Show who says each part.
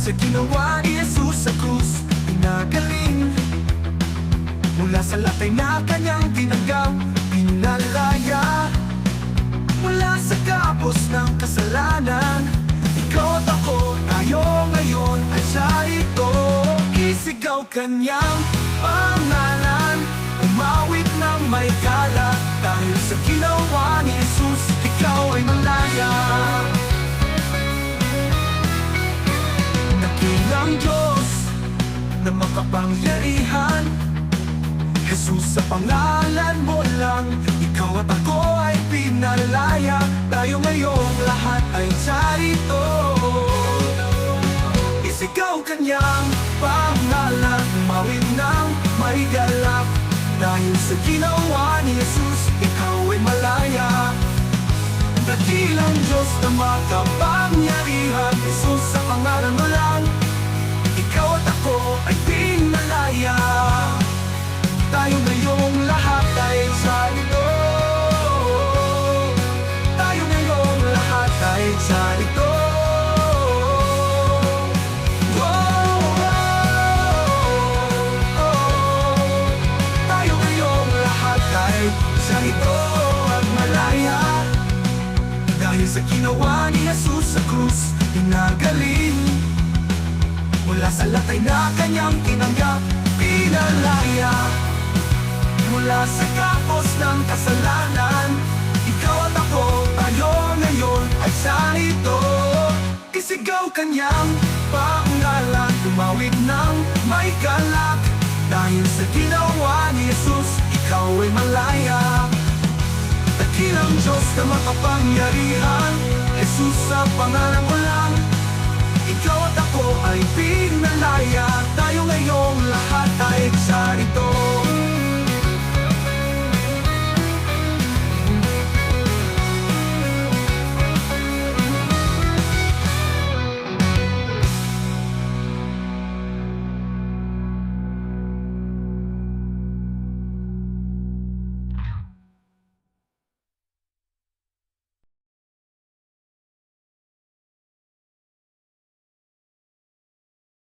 Speaker 1: sa ginawa ni Jesus sa krus, pinagaling. Mula sa latay na kanyang tinanggap, pinalaya. Mula sa kapos ng kasalanan, ikaw at ako, tayo ngayon ay sarito. Isigaw kanyang pangalan, umawit ng may galak. Dahil sa ginawa ni Jesus, ikaw ay malaya. Dakilang Diyos na makapangyarihan, Jesus, sa pangalan mo lang, ikaw at ako ay pinalaya. Tayo ngayong lahat ay sarito. Isigaw kanyang pangalan, umawit ng may galak. Dahil sa ginawa ni Jesus, ikaw ay malaya. Dakilang Diyos na makapangyarihan, Jesus, sa pangalan mo lang, ikaw at ako ay pinalaya. Tayo ngayong lahat ay sarito. Tayo ngayong lahat ay sarito. Tayo ngayong lahat ay sarito at malaya. Dahil sa ginawa ni Jesus sa krus, pinagaling. Mula sa latay na kanyang tinanggap, pinalaya. Mula sa kapos ng kasalanan, ikaw at ako, tayo ngayon ay sarito. Isigaw kanyang pangalan, tumawid ng may galak. Dahil sa ginawa ni Jesus, ikaw ay malaya. Dakilang Diyos na makapangyarihan, Jesus, sa pangalan mo lang, ikaw at ako ay pinalaya.